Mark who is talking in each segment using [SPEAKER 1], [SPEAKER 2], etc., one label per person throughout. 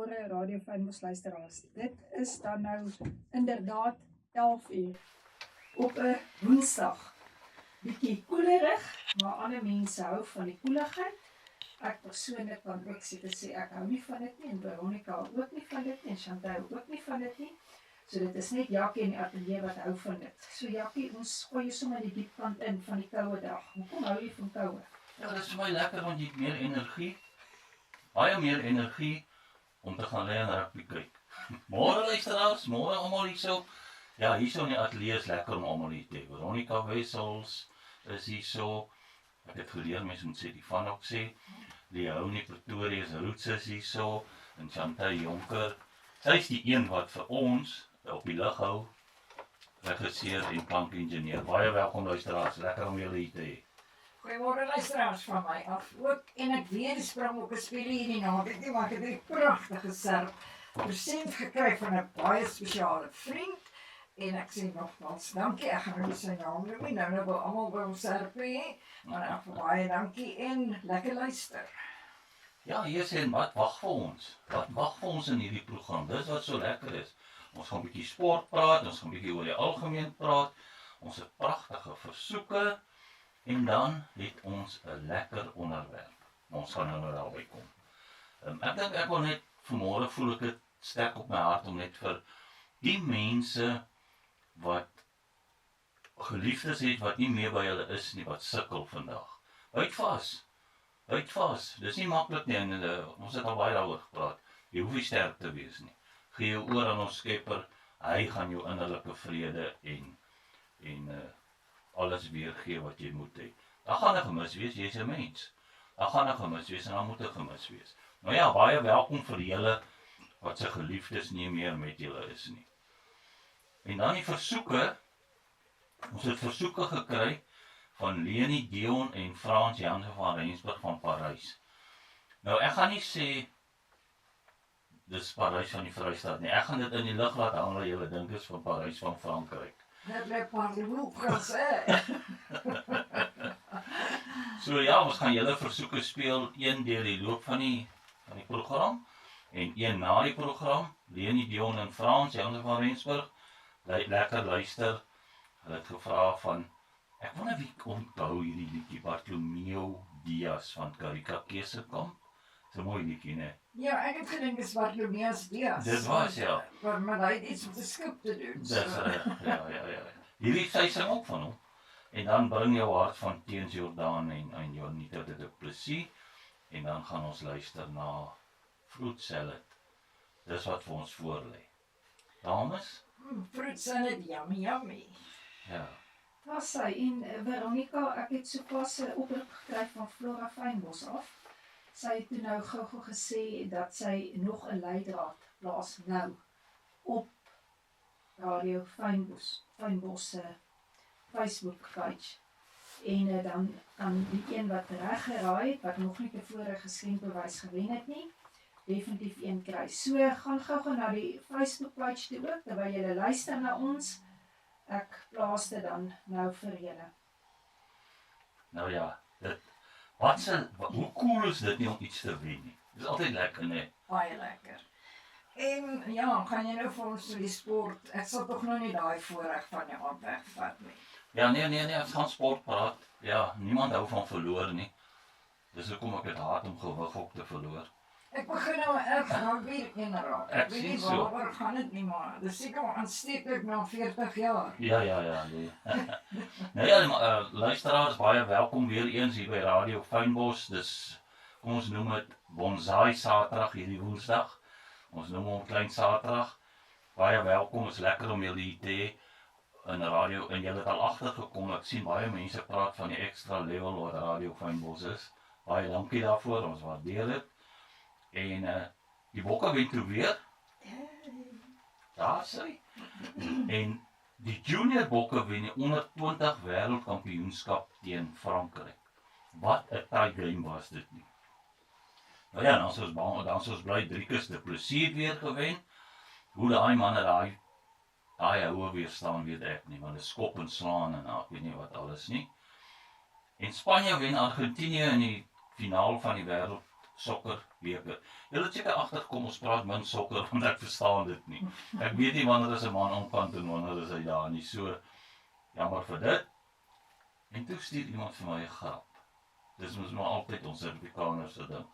[SPEAKER 1] Goeiemorgen Radio Fynbos luisteraars. Dit is dan nou inderdaad 11 uur op 'n woensdag. Bietjie koelerig, maar ander mense hou van die koeligheid. Ek persoonlik kan ook sê ek hou nie van dit nie, en Veronica ook nie van dit nie, en Chantal ook nie van dit nie. So dit is net Jakkie in die ateljee wat hou van dit. So Jakkie, ons gooi jou sommer die diepkant in van die koue dag. Hoekom hou jy van koue?
[SPEAKER 2] Ja, dit is vir my lekker want jy het meer energie. Baie meer energie om te gaan lê en rugby kyk. Môre luisteraars, môre almal hierso. Ja, hierso in die ateljee is lekker om almal hier te hê. Veronica Wessels is hierso. Ek het geleer mense moet sê die van ook sê. Leonie Pretoria is Roots is hierso en Chantal Jonker. Sy is die een wat vir ons op die lug hou. Regisseur en klankingenieur. Baie welkom luisteraars, lekker om julle hier te hê.
[SPEAKER 3] Goeiemôre luisteraars van my af ook, en ek weet die spring op 'n spelie hierdie naweek nie, maar ek het 'n pragtige serp present gekry van 'n baie spesiale vriend, en ek sê nogmaals dankie, ek gaan nie sy naam noem nie, nou wil almal by ons serp hê, maar ek vir baie dankie en lekker luister.
[SPEAKER 2] Ja, hier sê wat wag vir ons? Wat wag vir ons in hierdie program? Dis wat so lekker is. Ons gaan 'n bietjie sport praat, ons gaan 'n bietjie oor die algemeen praat, ons het pragtige versoeke, en dan het ons 'n lekker onderwerp. Ons gaan nou daarby kom. Ek dink ek wil net vanmôre voel ek dit sterk op my hart om net vir die mense wat geliefdes het wat nie meer by hulle is nie, wat sukkel vandag. Byt vas. Dis nie maklik nie, en ons het al baie daaroor gepraat. Jy hoef nie sterk te wees nie. Gee jou oor aan ons Skepper, hy gaan jou innerlike vrede en alles weer gee wat jy moet hê. Daar gaan 'n gemis wees, jy's 'n mens. Daar gaan 'n gemis wees en daar moet 'n gemis wees. Nou ja, baie welkom vir julle wat se geliefdes nie meer met julle is nie. En dan die versoeke. Ons het versoeke gekry van Leni Dion en Frans Jansen van Rensburg van Parys. Nou ek gaan nie sê dis Parys van die Vrystaat nie. Ek gaan dit in die lug laat hang dat julle dink is van Parys van Frankryk.
[SPEAKER 3] Net bly parlement gesê.
[SPEAKER 2] So ja, ons gaan julle versoeke speel, een deur die loop van die program en een na die program. Leni Dion en Frans Jansen van Rensburg, lekker luister. Hulle het gevra van, ek wonder wie onthou hierdie liedjie, Bartolomeo Diaz van Karika Kesekamp. Dis 'n mooi liedjie, né?
[SPEAKER 3] Ja, ek het gedink is Bartolomeus Diaz.
[SPEAKER 2] Dit was, ja.
[SPEAKER 3] Maar hy het iets met 'n skip te doen.
[SPEAKER 2] Dis ja. Hierdie sy sing ook van hom. En dan bring jou hart van Teens Jordaan en Jonita de Plessis. En dan gaan ons luister na Fruit Salad. Dis wat vir ons voorlê. Dames?
[SPEAKER 3] Fruit salad, yummy.
[SPEAKER 2] Ja.
[SPEAKER 1] Daar sy, en Veronica, ek het sopas 'n oproep gekry van Flora Fynbos af. Sy het toe nou gou gesê dat sy nog 'n leidraad plaas nou op Radio Fynbos se Facebook page. En dan kan die een wat reg geraai het, wat nog nie tevore geskenkbewys gewen het nie, definitief een kry. So gaan gou na die Facebook page toe ook, terwyl julle luister na ons. Ek plaas dit dan nou vir julle.
[SPEAKER 2] Nou ja, hoe cool is dit nie om iets te wen nie? Dis altyd lekker, né?
[SPEAKER 3] Baie lekker. En ja, gaan jy nou vir ons die sport, ek sal tog nou nie daai voorreg van jou aan wegvat nie.
[SPEAKER 2] Ja, nee, ons gaan sport praat. Ja, niemand hou van verloor nie. Dis hoekom ek dit haat om gewig ook te verloor.
[SPEAKER 3] Ek begin nou erg weer inraak.
[SPEAKER 2] Ek
[SPEAKER 3] weet
[SPEAKER 2] sien
[SPEAKER 3] nie
[SPEAKER 2] so.
[SPEAKER 3] waaroor gaan dit nie, maar dis seker aansteeklik na 40 jaar.
[SPEAKER 2] Ja, nee. Nou ja, luisteraars, baie welkom weer eens hier by Radio Fynbos. Dis, kom ons noem dit Bonsai Saterdag hierdie Woensdag. Ons noem hom Klein Saterdag. Baie welkom, is lekker om julle hier te hê in radio, en julle het al agtergekom, ek sien baie mense praat van die extra level wat Radio Fynbos is. Baie dankie daarvoor, ons waardeer dit. En die bokke wen toe weer. Daar sê. En die junior bokke wen die onder 20 wêreldkampioenskap teen Frankryk. Wat 'n tight game was dit nie. Nou ja, dan soos bly Driekus de Plessis weer gewen. Hoe daai manne daai houe weer staan, weet ek nie, maar hulle skop en slaan en ek weet nie wat alles nie. En Spanje wen Argentinië in die finaal van die wêreld sokkerbeker. Julle het seker agtergekom ons praat min sokker want ek verstaan dit nie. Ek weet nie wanneer is 'n man onkant en wanneer is hy daar nie. So jammer vir dit. En toe stuur iemand vir my 'n grap. Dis mos maar altyd ons Suid-Afrikaners se ding.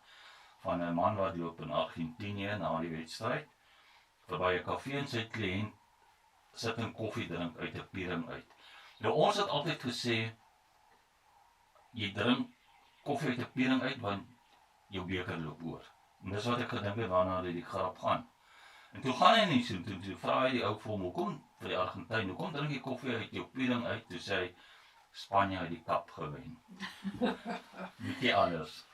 [SPEAKER 2] Van 'n man wat loop in Argentinië na die wedstryd verby 'n kafee en sy kliënt sit en koffie drink uit 'n piering uit. Nou ons het altyd gesê jy drink koffie uit 'n piering uit want jou beker loop oor. En dis wat ek gedink het waarna die grap gaan. En toe gaan hy nie so toe vra hy die ou vir hom, hoekom vir die Argentyn, hoekom drink jy koffie uit jou piering uit? Toe sê hy Spanje het die kap gewen. Bietjie anders.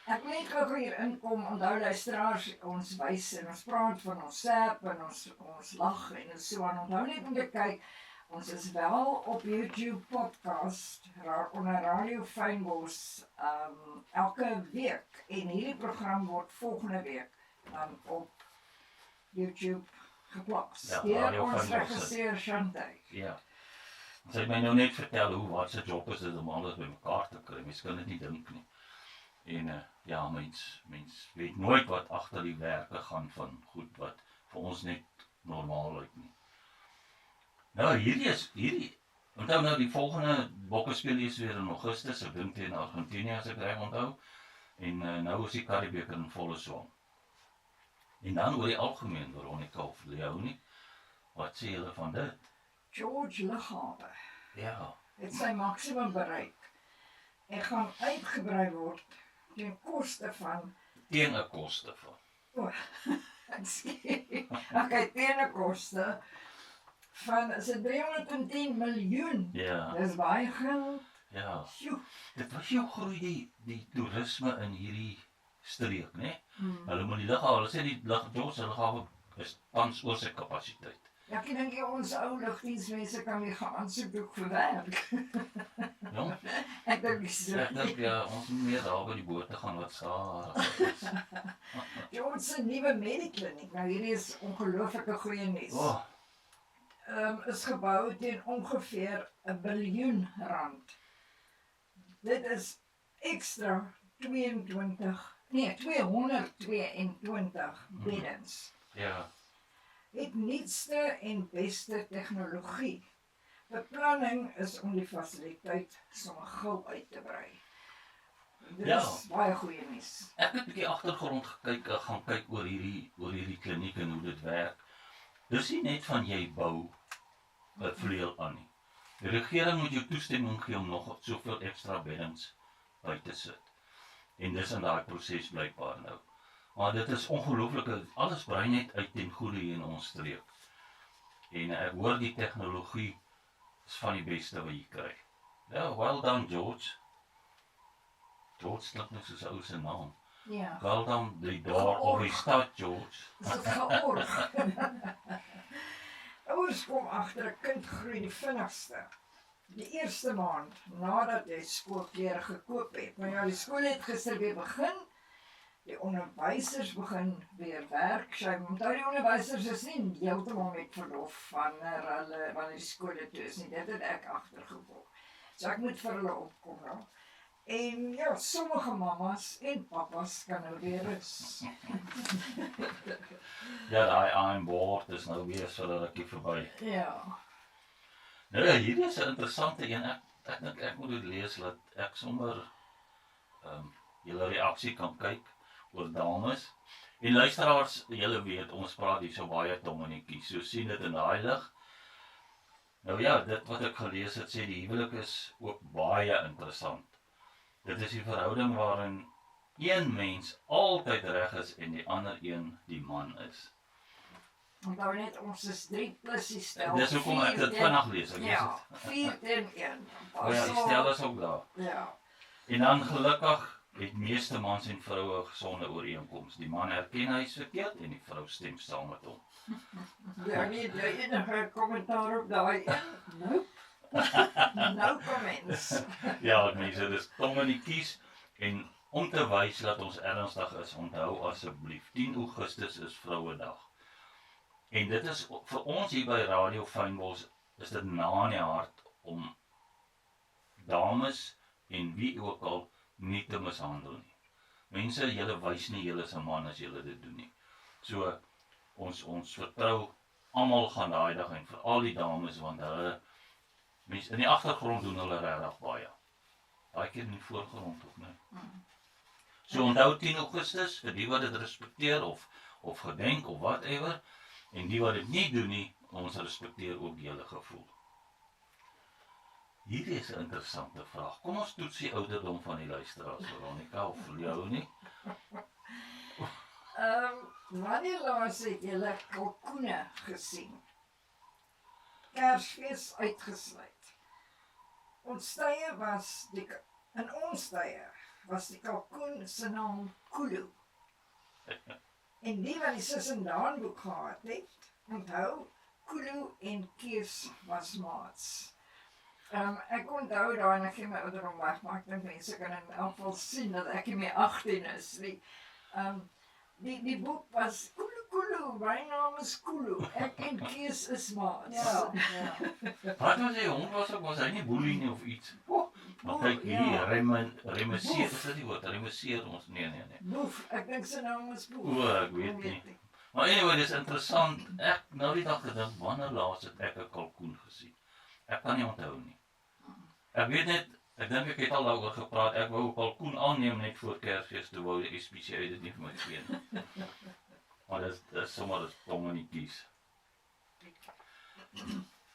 [SPEAKER 3] Ek wil net gou hier inkom, onthou luisteraars, ons wys en ons praat van ons sap en ons lag en so aan. Onthou net om te kyk, ons is wel op YouTube podcast, onder Radio Fynbos, elke week. En hierdie program word volgende week dan op YouTube geplaas.
[SPEAKER 2] Ja,
[SPEAKER 3] Deur
[SPEAKER 2] Radio
[SPEAKER 3] ons
[SPEAKER 2] Fynbos.
[SPEAKER 3] regisseur Shantay.
[SPEAKER 2] Ja. Sy het my nou net vertel hoe wat se job is dit om alles bymekaar te kry. Mens kan dit nie dink nie. En ja, mens weet nooit wat agter die werke gaan van goed wat vir ons net normaal lyk nie. Nou hierdie onthou nou die volgende bokkespel is weer in Augustus, ek dink teen Argentinië as ek reg onthou. En nou is die Karibebeker in volle swang. En dan oor die algemeen, Veronica of Leonie, wat sê julle van dit?
[SPEAKER 3] George Lughawe
[SPEAKER 2] Ja,
[SPEAKER 3] het sy maksimum bereik en gaan uitgebrei word ten koste van
[SPEAKER 2] teen 'n koste van.
[SPEAKER 3] okay, teen 'n koste van is dit 310 miljoen.
[SPEAKER 2] Ja,
[SPEAKER 3] Dis baie geld.
[SPEAKER 2] ja.
[SPEAKER 3] Sjoe.
[SPEAKER 2] Dit was jou groei die toerisme in hierdie streek, né?
[SPEAKER 3] Hmm.
[SPEAKER 2] Hulle moet die lughawe, hulle sê die lughawe is tans oor sy kapasiteit.
[SPEAKER 3] Ja, ek dink ons ou lugdiensmense kan weer gaan aansoek doen vir werk.
[SPEAKER 2] Ja,
[SPEAKER 3] Ek dink dis
[SPEAKER 2] ek dink ja, ons moet meer daar by die bote gaan wat stadig is.
[SPEAKER 3] George se nuwe medikliniek. Nou hierdie is ongelooflike goeie nuus.
[SPEAKER 2] Oh,
[SPEAKER 3] Is gebou teen ongeveer R1 biljoen. Dit is extra 222 beddens.
[SPEAKER 2] ja,
[SPEAKER 3] Het nuutste en beste tegnologie. Beplanning is om die fasiliteit sommer gou uit te brei. Dit
[SPEAKER 2] Ja.
[SPEAKER 3] is baie goeie nuus.
[SPEAKER 2] ek het 'n bietjie agtergrond gaan kyk oor hierdie kliniek en hoe dit werk. Dis nie net van jy bou 'n vleuel aan nie. Die regering moet jou toestemming gee om nog soveel ekstra beddens by te sit. En dis in daai proses blykbaar nou. Maar dit is ongelooflik, alles brei net uit ten goeie hier in ons streek. En ek hoor die tegnologie is van die beste wat jy kry. Ja, well done George. George klink net soos 'n ou se naam.
[SPEAKER 3] Ja.
[SPEAKER 2] Wel dan die daar op die stad George.
[SPEAKER 3] Dis 'n georg. Ouers kom agter 'n kind groei die vinnigste. Die eerste maand nadat jy skoolklere gekoop het. Maar ja, die skool het gister weer begin. Die onderwysers begin weer werk. Sy onthou die onderwysers is nie heeltemal met verlof wanneer die skole toe is nie. Dit het ek agtergekom. So ek moet vir hulle opkom nou. En ja, sommige mammas en pappas kan nou weer rus.
[SPEAKER 2] Ja, daai aanbord is nou weer so 'n rukkie verby.
[SPEAKER 3] Ja.
[SPEAKER 2] Nou ja, hierdie is 'n interessante een. Ek dink ek moet dit lees dat ek sommer julle reaksie kan kyk oor dames. En luisteraars, julle weet ons praat hier so baie tongennetjies. So sien dit in daai lig. Nou ja, dit wat ek gelees het sê die huwelik is ook baie interessant. Dit is die verhouding waarin een mens altyd reg is en die ander een die man is.
[SPEAKER 3] Onthou net ons is 3 plus die stel.
[SPEAKER 2] Dis hoekom ek dit vinnig lees. Ek lees
[SPEAKER 3] Ja,
[SPEAKER 2] dit.
[SPEAKER 3] 4 teen 1.
[SPEAKER 2] O ja, die stel is ook daar.
[SPEAKER 3] Ja.
[SPEAKER 2] En dan gelukkig het meeste mans en vroue 'n gesonde ooreenkoms. Die man erken hy is verkeerd en die vrou stem saam met hom.
[SPEAKER 3] Ja, nie jy enige kommentaar op daai een? Nope. No comments.
[SPEAKER 2] Ja, mense, dis tongennetjies en om te wys dat ons ernstig is, onthou asseblief 10 Augustus is Vrouedag. En dit is vir ons hier by Radio Fynbos is dit na in die hart om dames en wie ook al nie te mishandel nie. Mense, julle wys nie julle is 'n man as julle dit doen nie. So ons vertrou almal gaan daai dag en veral die dames want hulle mense in die agtergrond doen hulle regtig baie. Baie keer in die voorgrond ook nie. So onthou 10 Augustus vir die wat dit respekteer of gedenk of whatever en die wat dit nie doen nie, ons respekteer ook julle gevoel. Hierdie is 'n interessante vraag. Kom ons toets die ouderdom van die luisteraars, Veronica, of jou nie?
[SPEAKER 3] Wanneer laas het julle kalkoene gesien? Kersfees uitgesluit. In ons tye was die kalkoen se naam Kulu. En die wat die Sis en Daan boek gehad het, onthou, Kulu en Kees was maats. Ek onthou daai en ek gee my ouderdom weg, maar ek dink mense kan in elk geval sien dat ek nie meer 18 is nie. Die boek was Kulu, my naam is Kulu, ek en Kees is maats.
[SPEAKER 1] Ja.
[SPEAKER 2] Wat was hy, hond was hy nie boelie nie of iets? Maar kyk hier, remisseer, is dit die woord, remisseer ons, nee.
[SPEAKER 3] Boef, ek dink sy naam is Boef.
[SPEAKER 2] Ek weet nie. Maar anyway, dit is interessant, ek nou die dag gedink, wanneer laas het ek 'n kalkoen gesien? Ek kan nie onthou nie. Ek weet net, ek dink ek het al daaroor gepraat, ek wou 'n kalkoen aanneem net voor Kersfees, toe wou die SPCA dit nie vir my gee nie. Maar dit is sommer 'n tongenietjies.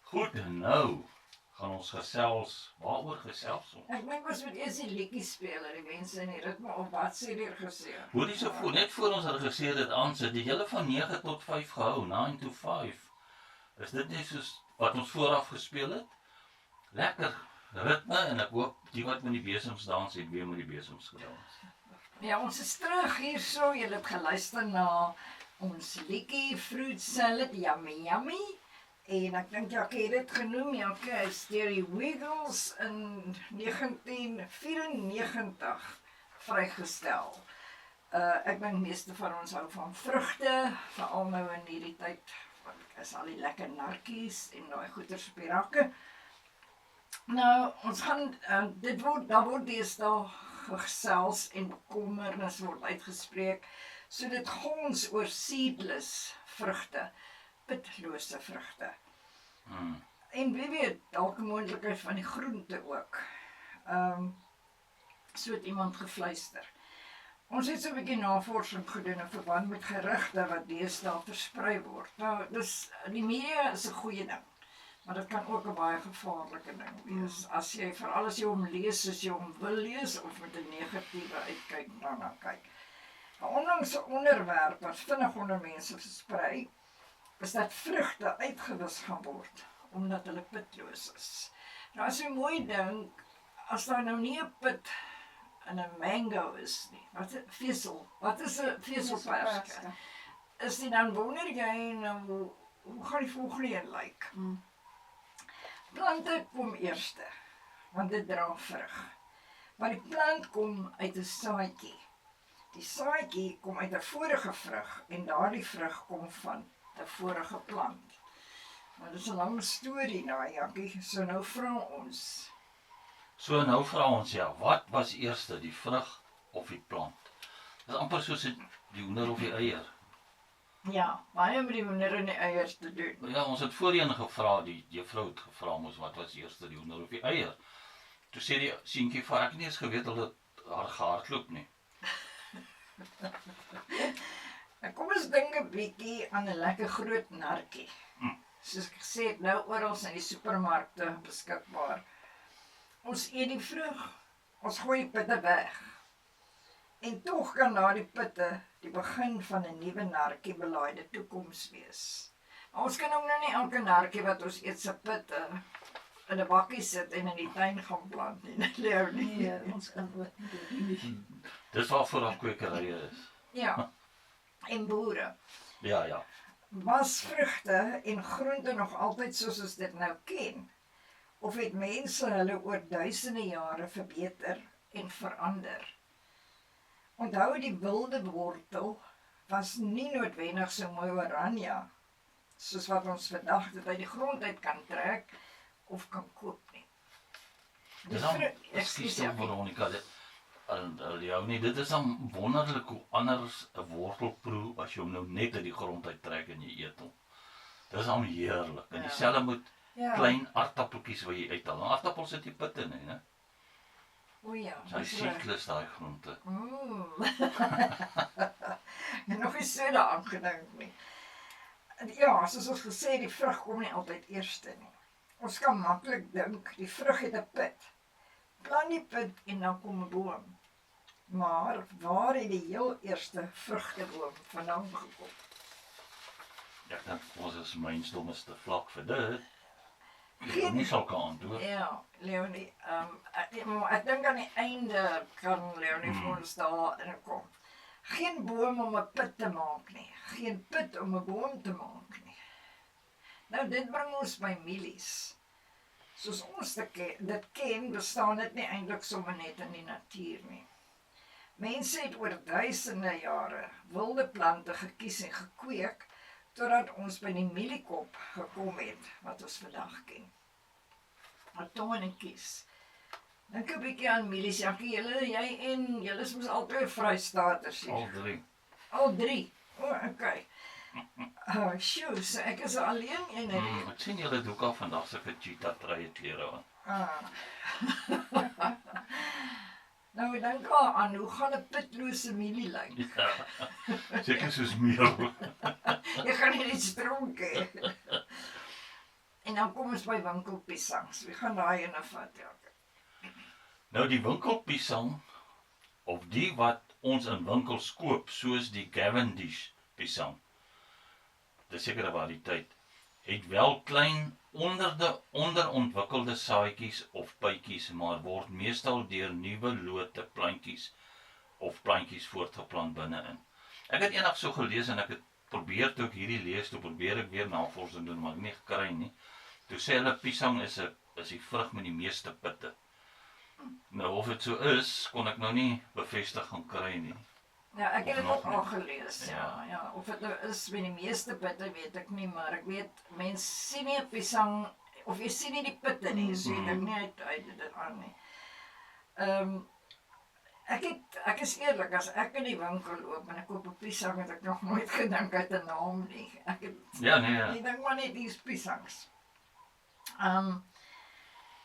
[SPEAKER 2] Goed, nou gaan ons gesels, waaroor gesels ons?
[SPEAKER 3] Ek dink ons moet eers die liedjie speel, die mense in die ritme op wat sê die regisseur.
[SPEAKER 2] Hoorie so voor, net voor ons regisseur dit aansit, het julle van 9 tot 5 gehou, 9 to 5. Is dit nie soos wat ons vooraf gespeel het? Lekker ritme en ek hoop die wat met die besems dans het weer met die besems gedans.
[SPEAKER 3] Ja, ons is terug hierso, julle het geluister na ons liedjie Fruit Salad Yummy Yummy. En ek dink Jackie het dit genoem, Jackie is deur die Wiggles in 1994 vrygestel. Ek dink meeste van ons hou van vrugte, veral nou in hierdie tyd, want is al die lekker narkies en daai goeters op die rakke. Nou, ons gaan, daar word deesdae gesels en bekommernis word uitgespreek, so dit gons oor seedless vrugte, pitlose vrugte. En wie weet, dalk 'n moontlikheid van die groente ook. So het iemand gefluister. Ons het so 'n bietjie navorsing gedoen in verband met gerugte wat deesdae versprei word. Nou, die media is 'n goeie ding, maar dit kan ook 'n baie gevaarlike ding wees. As jy, veral as jy hom lees soos jy hom wil lees, of met 'n negatiewe uitkyk daarna kyk. Ondanks 'n onderwerp wat vinnig onder mense versprei, is dat vrugte uitgewis gaan word, omdat hulle pitloos is. Nou as jy mooi dink, as daar nou nie 'n pit in 'n mango is nie, wat is 'n veselperske? Is die dan wonder jy nou, hoe gaan die volgende een lyk? Plante kom eerste, want dit dra vrug. Maar die plant kom uit 'n saadjie. Die saadjie kom uit 'n vorige vrug en daardie vrug kom van 'n vorige plant. Maar dit is 'n lang storie nou, Jackie, so nou vra ons.
[SPEAKER 2] So nou vra ons wat was eerste, die vrug of die plant? Dit is amper soos die hoender of die eier.
[SPEAKER 3] Ja, baie met die hoender en die eiers te doen.
[SPEAKER 2] Ja, ons het voorheen gevra, die juffrou het gevra ons wat was eerste, die hoender of die eier. Toe sê die seentjie vir ek nie eens geweet hulle haar gehardloop nie.
[SPEAKER 3] Kom ons dink 'n bietjie aan 'n lekker groot narkie. Soos ek gesê het, nou oral in die supermarkte beskikbaar. Ons eet die vrug, ons gooi die pitte weg. En tog kan daardie pitte die begin van 'n nuwe narkie belaaide toekoms wees. Maar ons kan ook nou nie elke narkie wat ons eet se pitte in 'n bakkie sit en in die tuin gaan plant nie.
[SPEAKER 1] Nee, ons kan ook nie doen.
[SPEAKER 2] Dis waarvoor daar kwekerye is.
[SPEAKER 3] Ja, en boere.
[SPEAKER 2] Ja.
[SPEAKER 3] Was vrugte en groente nog altyd soos ons dit nou ken? Of het mense hulle oor duisende jare verbeter en verander? Onthou die wilde wortel was nie noodwendig so mooi oranje, soos wat ons vandag dit uit die grond uit kan trek of kan koop nie.
[SPEAKER 2] Dis dan, ekskuus Veronica, Ja, nee, dit is dan wonderlik hoe anders 'n wortelproe as jy hom nou net uit die grond uittrek en jy eet hom. Dis dan heerlik. En
[SPEAKER 3] Ja.
[SPEAKER 2] dieselfde met
[SPEAKER 1] Ja.
[SPEAKER 2] klein aardappeltjies wat jy uithaal. En aardappels het nie pitte nie, né?
[SPEAKER 3] O ja,
[SPEAKER 2] Sy
[SPEAKER 3] dis reg.
[SPEAKER 2] siklus daai groente.
[SPEAKER 3] En nog nie so daaraan gedink nie. Ja, soos ons gesê, die vrug kom nie altyd eerste nie. Ons kan maklik dink die vrug het 'n pit. Plant die pit en dan kom 'n boom. Maar waar het die heel eerste vrugteboom vandaan gekom?
[SPEAKER 2] Ek dink ons is mynsdom is te vlak vir dit. Ek het nie sulke antwoord.
[SPEAKER 3] Ja, Leonie, ek dink aan die einde kan Leonie vir ons daar inkom. Geen boom om 'n put te maak nie. Geen put om 'n boom te maak nie. Nou dit bring ons by mielies. Soos ons dit ken, bestaan dit nie eintlik sommer net in die natuur nie. Mense het oor duisende jare wilde plante gekies en gekweek totdat ons by die mieliekop gekom het wat ons vandag ken. Maar tong en kies. Dink 'n bietjie aan mielies, Jackie, julle is mos albei Vrystaaters hier.
[SPEAKER 2] Al drie.
[SPEAKER 3] Al drie. O, okay. Sjoe, so ek is alleen een en
[SPEAKER 2] Ek sien julle doek al vandag sulke cheetah trui klere aan.
[SPEAKER 3] Nou dink aan hoe gaan 'n pitlose mielie lyk?
[SPEAKER 2] Ja. Seker soos meel.
[SPEAKER 3] Jy gaan nie iets dronk hê. En dan kom ons by winkelpiesangs. Wie gaan daai ene vat, Jackie?
[SPEAKER 2] Nou die winkelpiesang of die wat ons in winkels koop, soos die Cavendish piesang. Dis seker 'n variëteit. Het wel klein onderontwikkelde saadjies of bytjies, maar word meestal deur nuwe lote plantjies voortgeplant binne-in. Ek het eendag so gelees en ek het probeer toe ek hierdie lees, toe probeer ek weer navorsing doen, maar ek nie gekry nie. Toe sê hulle piesang is die vrug met die meeste pitte. Nou of dit so is, kon ek nou nie bevestiging kry nie.
[SPEAKER 3] Ja, ek het dit
[SPEAKER 2] Of
[SPEAKER 3] ook
[SPEAKER 2] nog
[SPEAKER 3] al
[SPEAKER 2] nie.
[SPEAKER 3] gelees.
[SPEAKER 2] Ja.
[SPEAKER 3] Ja, of dit nou is met die meeste pitte weet ek nie, maar ek weet mense sien nie 'n piesang of jy sien nie die pitte nie, so jy dink nie uit dit aan nie. Ek is eerlik, as ek in die winkel loop en ek koop 'n piesang, het ek nog nooit gedink uit 'n naam nie. Ek dink maar net dis piesangs.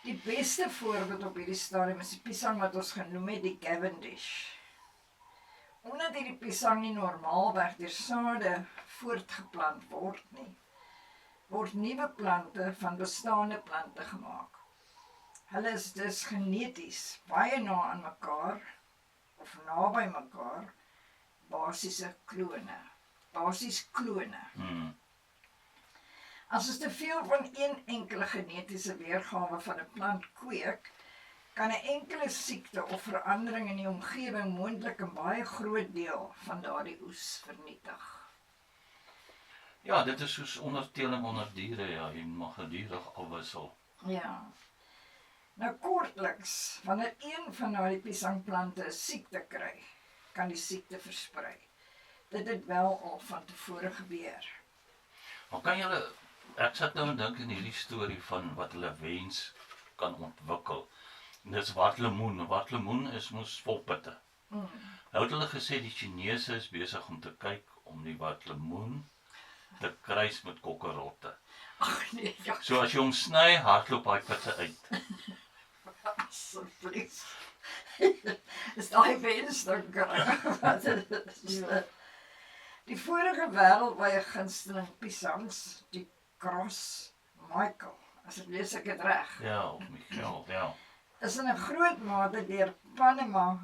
[SPEAKER 3] Die beste voorbeeld op hierdie stadium is die piesang wat ons genoem het die Cavendish. Omdat hierdie piesang nie normaalweg deur sade voortgeplant word nie, word nuwe plante van bestaande plante gemaak. Hulle is dus geneties baie na aan mekaar of naby mekaar, basies klone. As ons te veel van een enkele genetiese weergawe van 'n plant kweek, kan 'n enkele siekte of verandering in die omgewing moontlik 'n baie groot deel van daardie oes vernietig.
[SPEAKER 2] Ja, dit is soos onderteling onder diere, ja, jy mag gedurig afwissel.
[SPEAKER 3] Ja. Nou kortliks, wanneer een van daardie piesangplante 'n siekte kry, kan die siekte versprei. Dit het wel al van tevore gebeur.
[SPEAKER 2] Maar kan julle, ek sit nou en dink in hierdie storie van wat hulle wens kan ontwikkel. En dis watlemoen. Watlemoen is mos vol pitte. Nou het hulle gesê die Chinese is besig om te kyk om die watlemoen te kruis met kokkerotte.
[SPEAKER 3] Ag nee, ja,
[SPEAKER 2] So as jy hom sny, hardloop hy pitte uit.
[SPEAKER 3] asseblief. Is daai wens dan wat is die vorige wêreldwye gunsteling piesangs, die Cross Michael, as ek lees ek dit reg,
[SPEAKER 2] Ja, of Michael, ja.
[SPEAKER 3] is in 'n groot mate deur Panama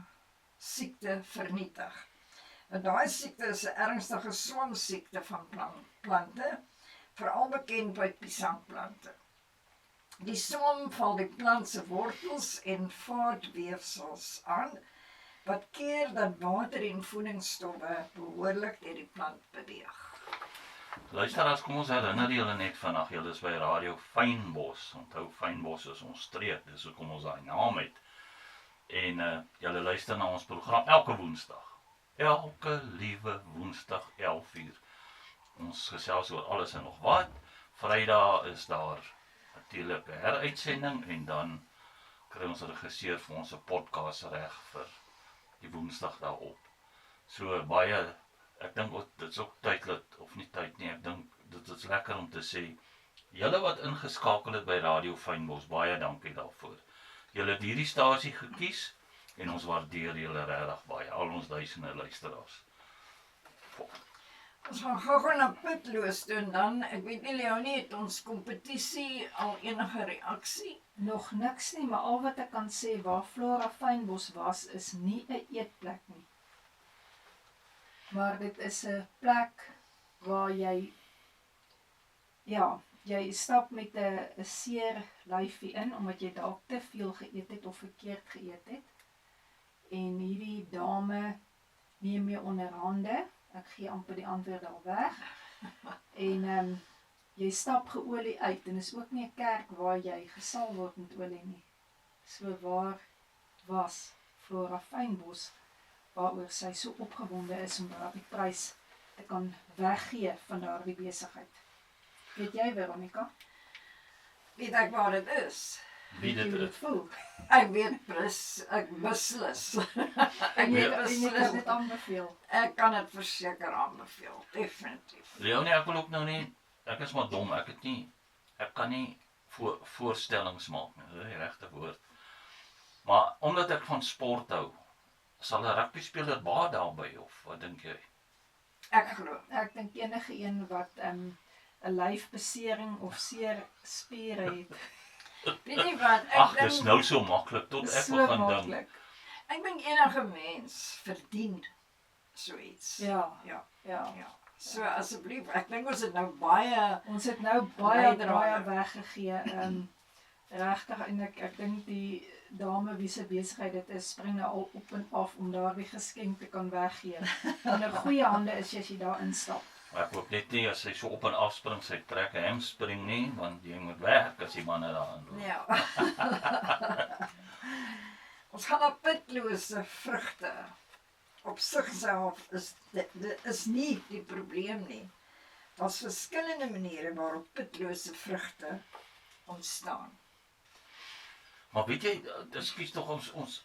[SPEAKER 3] siekte vernietig. En daai siekte is 'n ernstige swamsiekte van plante, veral bekend by piesangplante. Die swam val die plant se wortels en vaatweefsels aan, wat keer dat water en voedingsstowwe behoorlik deur die plant beweeg.
[SPEAKER 2] Luisteraars, kom ons herinner julle net vandag, julle is by Radio Fynbos. Onthou, Fynbos is ons streek, dis hoekom ons daai naam het. En julle luister na ons program elke Woensdag. Elke liewe Woensdag 11:00. Ons gesels oor alles en nog wat. Vrydag is daar natuurlik 'n heruitsending en dan kry ons 'n regisseur vir ons 'n podcast reg vir die Woensdag daarop. So baie, ek dink dit is ook tyd dat, of nie tyd nie, ek dink dit is lekker om te sê, julle wat ingeskakel het by Radio Fynbos, baie dankie daarvoor. Julle het hierdie stasie gekies, en ons waardeer julle regtig baie, al ons duisende luisteraars.
[SPEAKER 3] Ons gaan gou na Pitloos toe en dan, ek weet nie Leonie, het ons kompetisie al enige reaksie?
[SPEAKER 1] Nog niks nie, maar al wat ek kan sê, waar Flora Fynbos was, is nie 'n eetplek nie. Maar dit is 'n plek waar jy stap met 'n seer lyfie in, omdat jy dalk te veel geëet het of verkeerd geëet het. En hierdie dame neem jou onder hande, ek gee amper die antwoord al weg, en jy stap geolie uit, en is ook nie 'n kerk waar jy gesal word met olie nie. So waar was Flora Fynbos, waaroor sy so opgewonde is om daardie prys te kan weggee van daardie besigheid. Weet jy, Veronica?
[SPEAKER 3] Weet ek waar dit is?
[SPEAKER 2] Wie dit
[SPEAKER 1] Hoe
[SPEAKER 2] is.
[SPEAKER 1] voel?
[SPEAKER 3] Ek weet ek beslis. Ek
[SPEAKER 1] En jy
[SPEAKER 3] weet
[SPEAKER 1] kan
[SPEAKER 3] beslis.
[SPEAKER 1] dit aanbeveel.
[SPEAKER 3] Ek kan dit verseker aanbeveel, definitief.
[SPEAKER 2] Leonie, ek wil ook nou nie, ek is maar dom, ek kan nie voorstellings maak nie, dis die regte woord. Maar omdat ek van sport hou, sal 'n rugby speler baie daarby, of wat dink jy?
[SPEAKER 3] Ek glo.
[SPEAKER 1] Ek dink enige een wat 'n lyfbesering of seer spiere het,
[SPEAKER 3] Weet jy wat,
[SPEAKER 2] Ag,
[SPEAKER 3] ek
[SPEAKER 2] dis nou so maklik, tot ek
[SPEAKER 1] so
[SPEAKER 2] begin dink.
[SPEAKER 1] maklik.
[SPEAKER 3] Ek dink enige mens verdien so iets.
[SPEAKER 1] Ja,
[SPEAKER 3] Ja.
[SPEAKER 1] ja.
[SPEAKER 3] Ja. So asseblief, ek dink ons het nou baie
[SPEAKER 1] Ons het nou baie
[SPEAKER 3] Bydrae.
[SPEAKER 1] weggegee. Regtig, en ek dink die dame wie se besigheid dit is, spring nou al op en af om daardie geskenk te kan weggee. En 'n goeie hande is jy as jy daar instap.
[SPEAKER 2] Maar ek hoop net nie as sy so op en af spring, sy trek 'n hamstring nie, want jy moet werk as die manne daarin loop.
[SPEAKER 3] Ja. Ons gaan na pitlose vrugte. Op sigself is nie die probleem nie. Daar's verskillende maniere waarop pitlose vrugte ontstaan.
[SPEAKER 2] Maar weet jy, ekskuus tog, ons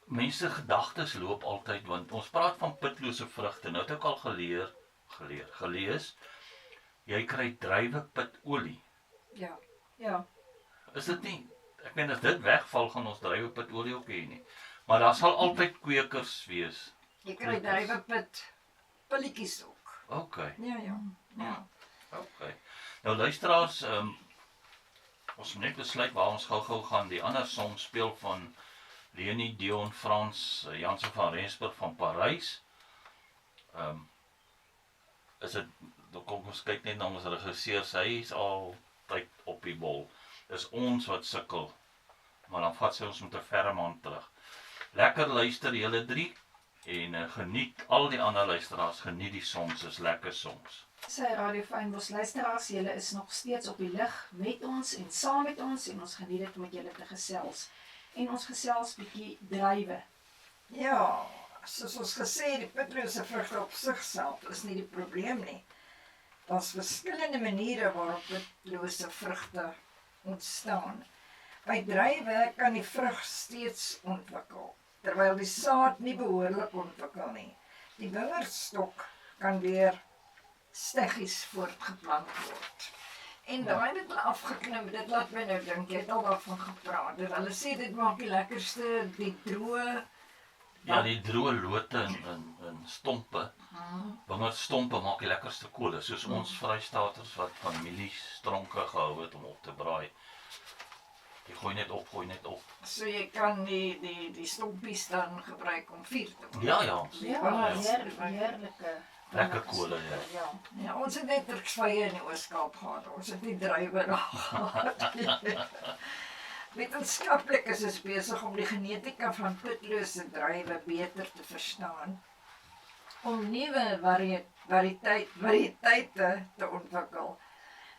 [SPEAKER 2] mense gedagtes loop altyd, want ons praat van pitlose vrugte. Nou het ek al gelees, jy kry druiwepitolie.
[SPEAKER 3] Ja.
[SPEAKER 1] Ja,
[SPEAKER 2] Is dit nie, ek meen as dit wegval, gaan ons druiwepitolie ook hê nie. Maar daar sal altyd kwekers wees.
[SPEAKER 3] Jy kry druiwepit pilletjies ook.
[SPEAKER 2] Okay.
[SPEAKER 3] Ja.
[SPEAKER 2] Okay. Nou luisteraars, ons moet net besluit waar ons gou-gou gaan. Die ander song speel van Leni Dion Frans, Janse van Rensburg van Parys. Is dit, dan kom ons kyk net na ons regisseur, sy is altyd op die bol. Dis ons wat sukkel, maar dan vat sy ons met 'n ferm hand terug. Lekker luister julle drie, en geniet, al die ander luisteraars, geniet die songs, is lekker songs.
[SPEAKER 1] sy Radio Fynbos luisteraars, julle is nog steeds op die lig met ons en saam met ons, en ons geniet dit om met julle te gesels. En ons gesels bietjie druiwe.
[SPEAKER 3] Ja, soos ons gesê, die pitlose vrugte op sigself is nie die probleem nie. Daar's verskillende maniere waarop pitlose vrugte ontstaan. By druiwe kan die vrug steeds ontwikkel, terwyl die saad nie behoorlik ontwikkel nie. Die wingerdstok kan weer steggies voortgeplant word. En daai het hulle afgeknim, dit laat my nou dink, jy het al daarvan gepraat. Hulle sê dit maak die lekkerste, die droë.
[SPEAKER 2] Ja, die droë lote en stompe, wingerdstompe maak die lekkerste kolle, soos ons Vrystaaters wat familiestronke gehou het om op te braai. Jy gooi net op.
[SPEAKER 3] So jy kan die stompies dan gebruik om vuur te maak.
[SPEAKER 2] Ja,
[SPEAKER 1] Ja, heerlike.
[SPEAKER 2] lekker kolle, ja.
[SPEAKER 3] Ja, ons het net Turksvye in die Oos-Kaap gehad. Ons het nie druiwe daar gehad. Wetenskaplikes is besig om die genetika van pitlose druiwe beter te verstaan, om nuwe variëteite te ontwikkel.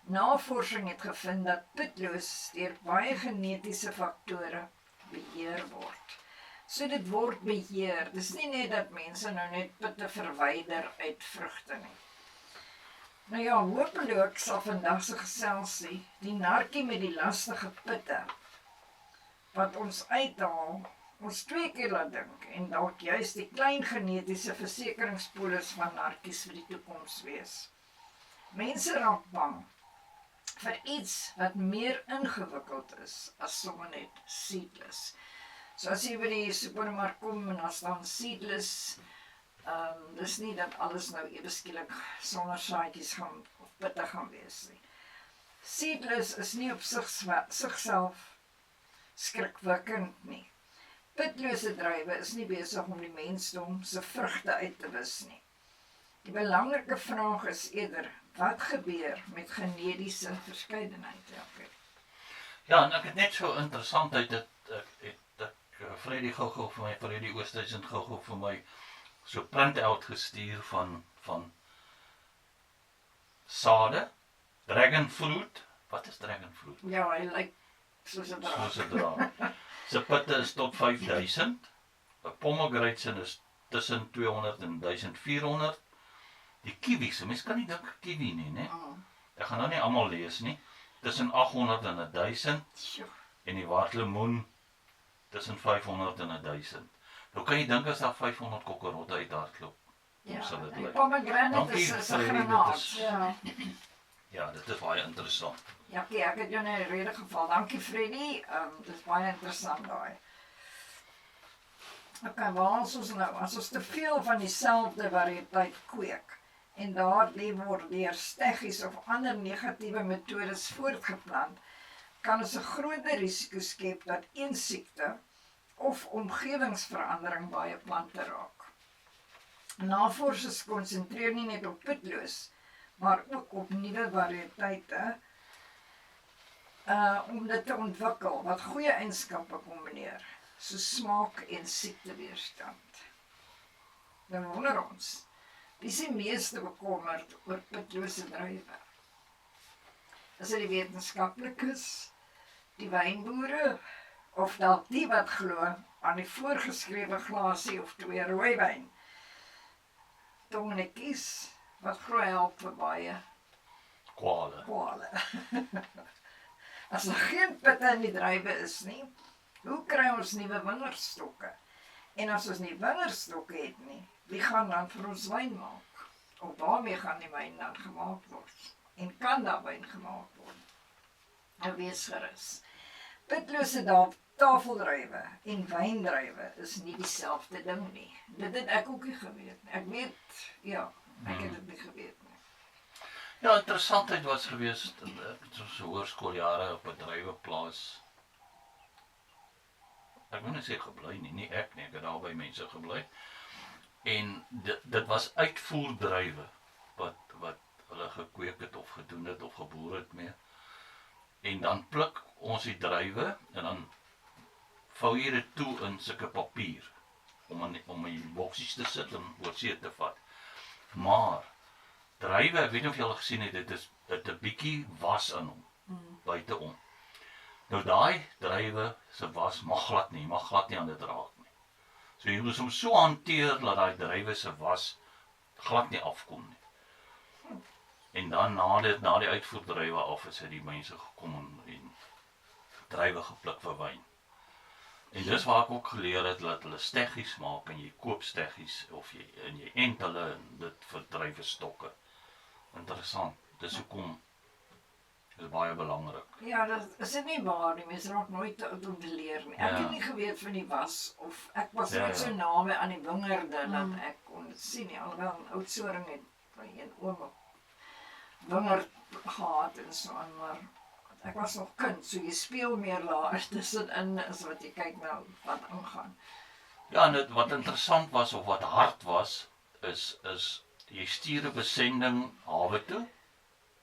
[SPEAKER 3] Navorsing het gevind dat pitloos deur baie genetiese faktore beheer word. So dit word beheer. Dis nie net dat mense nou net pitte verwyder uit vrugte nie. Nou ja, hopelik sal vandag se geselsie die narkie met die lastige pitte wat ons uithaal ons 2 keer laat dink en dalk juist die klein genetiese versekeringspolis van narkies vir die toekoms wees. Mense raak bang vir iets wat meer ingewikkeld is as sommer net seedless. So as jy by die supermark kom en as dan seedless, dis nie dat alles nou ewe skielik sonder saadjies gaan of pitte gaan wees nie. Seedless is nie op sigself skrikwekkend nie. Pitlose druiwe is nie besig om die mensdom se vrugte uit te wis nie. Die belangrike vraag is eerder, wat gebeur met genetiese verskeidenheid?
[SPEAKER 2] Ja, en ek het net so interessant uit dat Freddy gou-gou vir my, Freddy Oosthuizen gou-gou vir my so print-out gestuur van sade, dragon fruit. Wat is dragon fruit?
[SPEAKER 3] Ja, hy lyk soos 'n draak.
[SPEAKER 2] Soos 'n draak. Sy pitte is tot 5000. 'n Pomegranate is tussen 200 en 1400. Die kiwis, mens kan nie dink kiwi nie, né? Ek gaan nou nie almal lees nie. Tussen 800 en 1000 en die wartlemoen tussen 500 en 1000. Nou kan jy dink as daar 500 kokkerotte uit hardloop.
[SPEAKER 3] Ja,
[SPEAKER 2] sal dit
[SPEAKER 3] die
[SPEAKER 2] lyk?
[SPEAKER 3] pomegranate is 'n
[SPEAKER 2] Freddy,
[SPEAKER 3] granaat.
[SPEAKER 2] dit is-
[SPEAKER 1] Ja.
[SPEAKER 2] Ja, dit is baie interessant.
[SPEAKER 3] Ja, ek het jou nou in rede geval. Dankie Freddy. Dit is baie interessant daai. Okay, waar is ons nou? As ons te veel van dieselfde variëteit kweek en daardie word deur steggies of ander negatiewe metodes voortgeplant, kan ons 'n groter risiko skep dat een siekte of omgewingsverandering baie plante raak. Navorsers konsentreer nie net op pitloos, maar ook op nuwe variëteite om dit te ontwikkel wat goeie eienskappe kombineer, so smaak en siekteweerstand. Dan wonder ons, wie is die meeste bekommerd oor pitlose druiwe? Is dit die wetenskaplikes, die wynboere, of dalk die wat glo aan die voorgeskrewe glasie of 2 rooiwyn? Dominikies, wat glo help vir baie kwale. As daar geen pitte in die druiwe is nie, hoe kry ons nuwe wingerdstokke? En as ons nie wingerdstokke het nie, wie gaan dan vir ons wyn maak? Of waarmee gaan die wyn dan gemaak word? En kan daar wyn gemaak word? Nou wees gerus. Pitlose tafeldruiwe en wyndruiwe is nie dieselfde ding nie. Dit het ek ook nie geweet. Ek weet, ja, ek het dit nie geweet nie.
[SPEAKER 2] Ja, interessantheid was gewees, ek het so hoërskooljare op 'n druiweplaas. Ek wil nie sê gebly nie, ek het daar by mense gebly. En dit was uitvoerdruiwe wat hulle gekweek het of gedoen het of geboer het mee. En dan pluk ons die druiwe en dan vou jy dit toe in sulke papier om in boksies te sit en oorsee te vat. Maar druiwe, ek weet nie of julle gesien het, dit is 'n bietjie was in hom buiteom. Nou daai druiwe se was mag glad nie aan dit raak nie. So jy moet hom so hanteer dat daai druiwe se was glad nie afkom nie. En dan na die uitvoerdruiwe af is die mense gekom en druiwe gepluk vir wyn. En dis waar ek ook geleer het dat hulle steggies maak en jy koop steggies of jy ent hulle en dit vir druiwestokke. Interessant. Dis hoekom is baie belangrik.
[SPEAKER 3] Ja, dat is dit nie waar nie. Mense raak nooit te oud om te leer nie. Ek het nie geweet van die was of ek was net so naby aan die wingerde dat ek kon dit sien nie. Alhoewel 'n Oudtshoorn het by een oom wingerd gehad en so aan, maar ek was nog kind, so jy speel meer laer tussenin as wat jy kyk nou wat aangaan.
[SPEAKER 2] Ja, en wat interessant was of wat hard was, is jy stuur 'n besending hawe toe,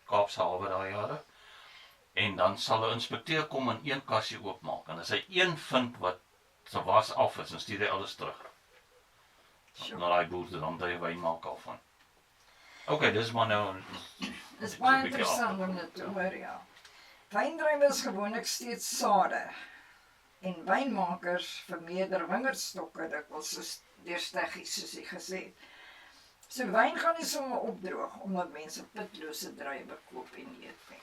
[SPEAKER 2] Kaapse hawe daai jare, en dan sal 'n inspekteur kom en een kassie oopmaak, en as hy een vind wat se was af is, dan stuur hy alles terug. Na daai boer dan daai wyn maak af van. Okay, dis maar nou.
[SPEAKER 3] Dis baie interessant om dit te hoor, ja. Wyndruiwe is gewoonlik steeds sade, en wynmakers vermeerder wingerdstokke dikwels deur steggies, soos jy gesê het. So wyn gaan nie sommer opdroog, omdat mense pitlose druiwe koop en eet nie.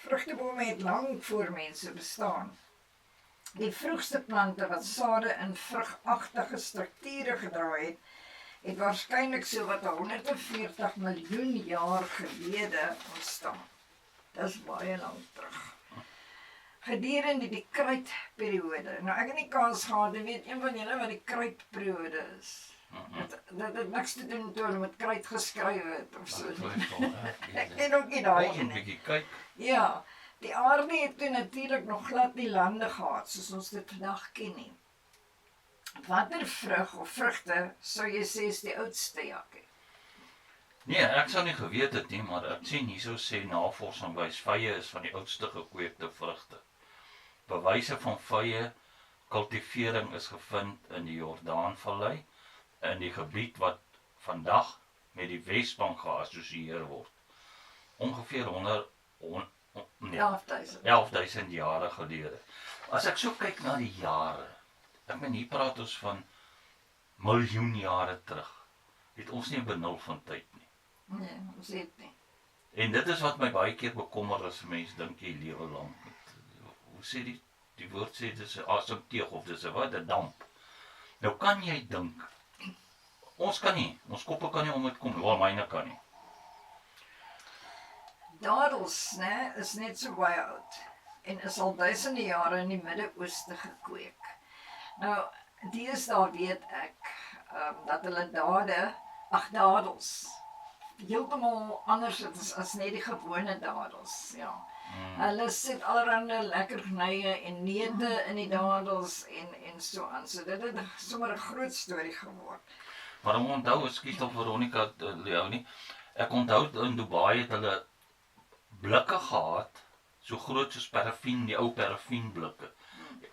[SPEAKER 3] Vrugtebome het lank voor mense bestaan. Die vroegste plante wat sade in vrugagtige strukture gedra het waarskynlik so wat 140 miljoen jaar gelede ontstaan. Dis baie lank terug. Gedurende die kruitperiode. Nou ek het nie kans gehad, weet een van julle wat die kruitperiode is. Dit het niks te doen toe hulle met kruit geskryf het of so. Ek ken ook nie daai
[SPEAKER 2] Ons
[SPEAKER 3] nie.
[SPEAKER 2] bietjie kyk.
[SPEAKER 3] Ja, die aarde het toe natuurlik nog glad nie lande gehad soos ons dit vandag ken nie. Watter vrug of vrugte sou jy sê is die oudste, Jakkie?
[SPEAKER 2] Nee, ek sou nie geweet het nie, maar ek sien hierso sê navorsing wys vye is van die oudste gekweekte vrugte. Bewyse van vye kultivering is gevind in die Jordaanvallei, in die gebied wat vandag met die Wesbank geassosieer word. Ongeveer 11.000 jare gelede. As ek so kyk na die jare, ek meen hier praat ons van miljoen jare terug, het ons nie 'n benul van tyd nie.
[SPEAKER 3] Nee, ons het nie.
[SPEAKER 2] En dit is wat my baie keer bekommer as 'n mens dink jy lewe lank. Hoe sê die woord sê dis 'n asemteug of dis 'n wat, 'n damp. Nou kan jy dink, ons kan nie, ons koppe kan nie om dit kom, wel myne kan nie.
[SPEAKER 3] Dadels, né, is net so baie oud en is al duisende jare in die Midde-Ooste gekweek. Nou, deesdae weet ek dat hulle dadels heeltemal anders is as net die gewone dadels, ja. Hulle sit allerhande lekkergnye en neute in die dadels en so aan. So dit het sommer 'n groot storie geword.
[SPEAKER 2] Maar om onthou, ekskuus tog Veronica Leonie, ek onthou in Dubai het hulle blikke gehad, so groot soos parafin, die ou parafinblikke.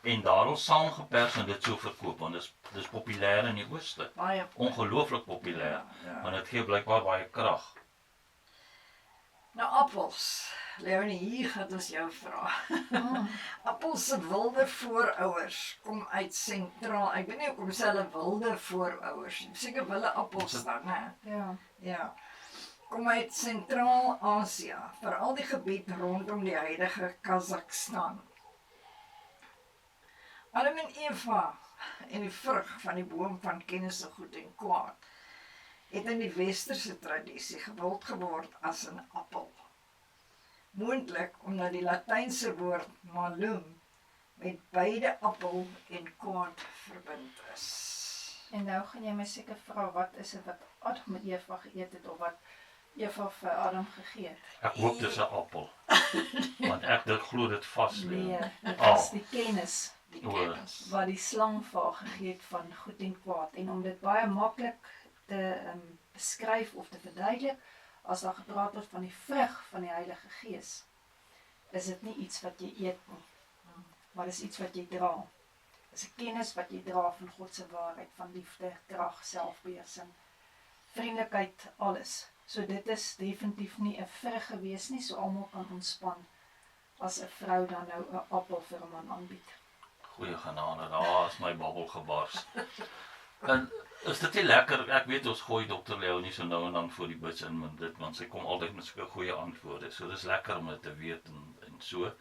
[SPEAKER 2] En daarom saamgepers en dit so verkoop, want dis populêr in die ooste.
[SPEAKER 3] Baie
[SPEAKER 2] Ongelooflik populêr,
[SPEAKER 3] ja.
[SPEAKER 2] want dit gee blykbaar baie krag.
[SPEAKER 3] Nou appels. Leonie, hier gaan ons jou vra. Appels se wilde voorouers kom uit sentraal. Ek weet nie hoekom sê hulle wilde voorouers. Seker wille appels dan, né?
[SPEAKER 1] Ja.
[SPEAKER 3] Ja. Kom uit Sentraal-Asië, veral die gebied rondom die huidige Kazakhstan. Adam en Eva en die vrug van die boom van kennis van goed en kwaad het in die westerse tradisie gewild geword as 'n appel. Moontlik omdat die Latynse woord malum met beide appel en kwaad verbind is.
[SPEAKER 1] En nou gaan jy my seker vra, wat is dit wat Adam en Eva geëet het, of wat Eva vir Adam gegee het?
[SPEAKER 2] Ek hoop dis 'n appel. Want ek glo dit vas lê.
[SPEAKER 1] Nee, dit was die kennis
[SPEAKER 3] Die kennis.
[SPEAKER 1] wat die slang vir haar gegee het van goed en kwaad. En om dit baie maklik te beskryf of te verduidelik, as daar gepraat word van die vrug van die Heilige Gees, is dit nie iets wat jy eet nie, maar dis iets wat jy dra. Dis 'n kennis wat jy dra van God se waarheid, van liefde, krag, selfbeheersing, vriendelikheid, alles. So dit is definitief nie 'n vrug gewees nie, so almal kan ontspan as 'n vrou dan nou 'n appel vir 'n man aanbied.
[SPEAKER 2] Goeie genade, daar is my babbel gebars. En is dit nie lekker, ek weet ons gooi Dr. Leonie so nou en dan voor die bus in met dit, want sy kom altyd met sulke goeie antwoorde, so dis lekker om dit te weet en so.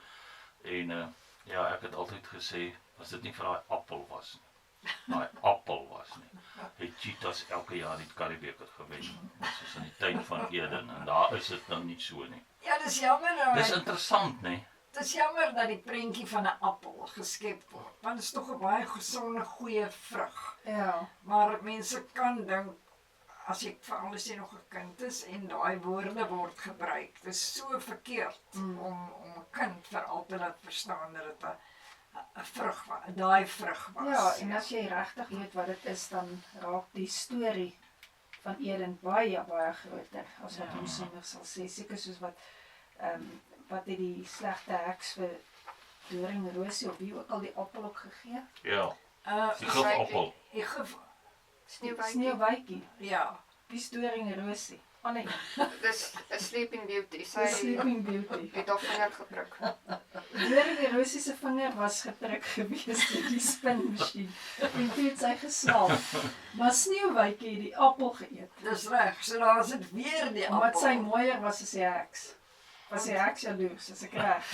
[SPEAKER 2] En ja, ek het altyd gesê, as dit nie vir daai appel was nie, daai appel was nie, het Cheetahs elke jaar die Karibeker gewen, soos in die tyd van Eden, en daar is dit nou nie so nie.
[SPEAKER 3] Ja, dis jammer.
[SPEAKER 2] Dis interessant, nie?
[SPEAKER 3] Dis jammer dat die prentjie van 'n appel geskep word, want dit is tog 'n baie gesonde, goeie vrug.
[SPEAKER 1] Ja,
[SPEAKER 3] Maar mense kan dink, as jy veral as jy nog 'n kind is en daai woorde word gebruik, dit is so verkeerd om 'n kind veral te laat verstaan dat dit 'n vrug was, daai vrug was.
[SPEAKER 1] ja, en as jy regtig weet wat dit is, dan raak die storie van Eden baie groter as wat ons sonder sal sê. Seker soos wat het die slegte heks vir Doring Rosie of wie ook al die appel ook gegee?
[SPEAKER 2] Ja, die gif-appel.
[SPEAKER 3] Die gif,
[SPEAKER 1] Sneeuwwitjie.
[SPEAKER 3] ja.
[SPEAKER 1] Wie is Doring Rosie? Anne,
[SPEAKER 4] Dis 'n Sleeping Beauty.
[SPEAKER 1] die
[SPEAKER 4] Sy
[SPEAKER 1] Sleeping Beauty.
[SPEAKER 4] het haar vinger geprik.
[SPEAKER 1] Doring Rosie se vinger was geprik gewees deur die spinmasjien. En toe het sy geslaap. Maar Sneeuwwitjie het die appel geëet.
[SPEAKER 3] Dis reg, so daar is dit weer die appel.
[SPEAKER 1] Omdat sy mooier was as die heks. Was jy ek jaloers as ek reg.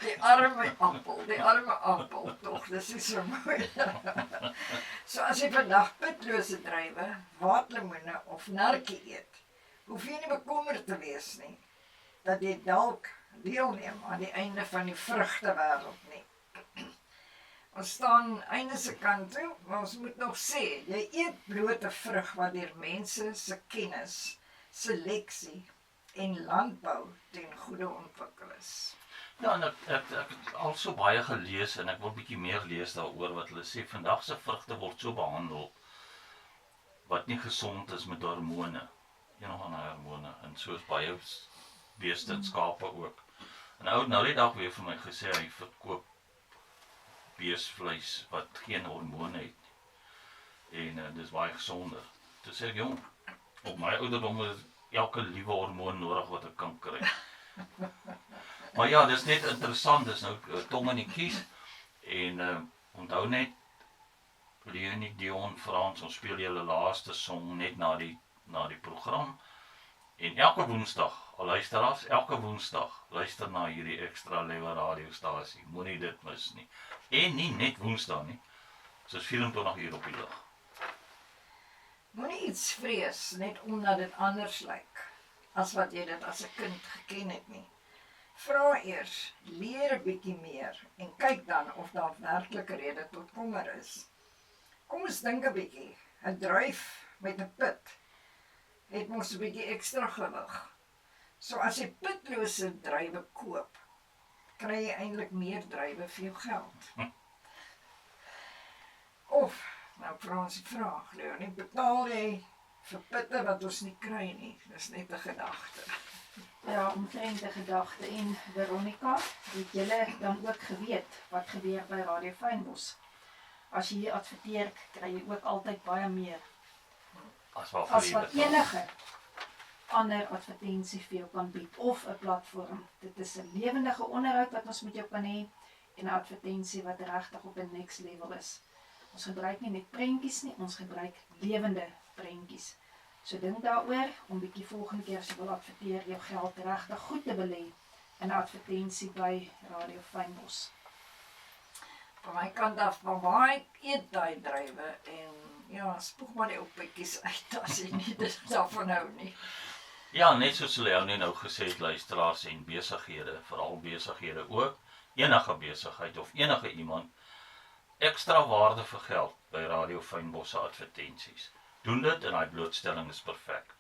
[SPEAKER 3] Die arme appel tog, dis nie so mooi. So as jy vandag pitlose druiwe, waterlemoene of narkie eet, hoef jy nie bekommerd te wees nie, dat jy dalk deelneem aan die einde van die vrugtewêreld nie. Ons staan einde se kant toe, maar ons moet nog sê, jy eet blote vrug wat deur mense se kennis, seleksie en landbou ten goeie ontwikkel is.
[SPEAKER 2] Ja, en ek het al so baie gelees en ek wil bietjie meer lees daaroor wat hulle sê vandag se vrugte word so behandel wat nie gesond is met hormone. Nog ander hormone en soos baie beeste en skape ook. En ou nou die dag weer vir my gesê hy verkoop beesvleis wat geen hormone het nie. En dis baie gesonder. Toe sê ek jong, op my ouderdom is elke liewe hormoon nodig wat ek kan kry. Maar ja, dis net interessant, dis nou tong in die kies. En onthou net Leonie Dion Frans, ons speel julle laaste song net na die program. En elke woensdag, al luisteraars, elke woensdag luister na hierdie Extra Lewe radiostasie. Moenie dit mis nie. En nie net woensdag nie. Soos 24 uur op die dag.
[SPEAKER 3] Moenie iets vrees net omdat dit anders lyk as wat jy dit as 'n kind geken het nie. Vra eers, leer 'n bietjie meer en kyk dan of daar werklik 'n rede tot kommer is. Kom ons dink 'n bietjie. 'n Druif met 'n pit het mos 'n bietjie ekstra gewig. So as jy pitlose druiwe koop, kry jy eintlik meer druiwe vir jou geld. Of, nou vra ons die vraag, Leonie, betaal jy vir pitte wat ons nie kry nie? Dis net 'n gedagte.
[SPEAKER 1] Ja, omtrent 'n gedagte. En Veronica, het julle dan ook geweet wat gebeur by Radio Fynbos? As jy hier adverteer, kry jy ook altyd baie meer
[SPEAKER 2] As wat
[SPEAKER 1] enige ander advertensie vir jou kan bied of 'n platform. Dit is 'n lewendige onderhoud wat ons met jou kan hê en 'n advertensie wat regtig op 'n next level is. Ons gebruik nie net prentjies nie, ons gebruik lewende prentjies. So dink daaroor om bietjie volgende keer as jy wil adverteer, jou geld regtig goed te belê in 'n advertensie by Radio Fynbos.
[SPEAKER 3] Van my kant af, van waar ek eet daai druiwe en ja, spoeg maar die oppetjies uit as jy nie dit daarvan hou nie.
[SPEAKER 2] Ja, net soos Leonie nou gesê het, luisteraars en besighede, veral besighede ook, enige besigheid of enige iemand, ekstra waarde vir geld by Radio Fynbos se advertensies. Doen dit en daai blootstelling is perfek.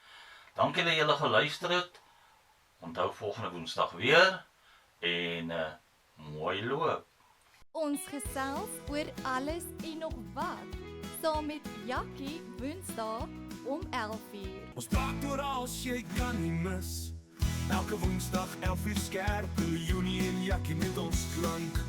[SPEAKER 2] Dankie dat julle geluister het. Onthou volgende woensdag weer en mooi loop.
[SPEAKER 5] Ons gesels oor alles en nog wat, saam met Jackie Woensdae om 11:00.
[SPEAKER 6] Ons praat oor als jy kan nie mis. Elke woensdag 11:00 skerp, Leonie en Jackie met ons klank.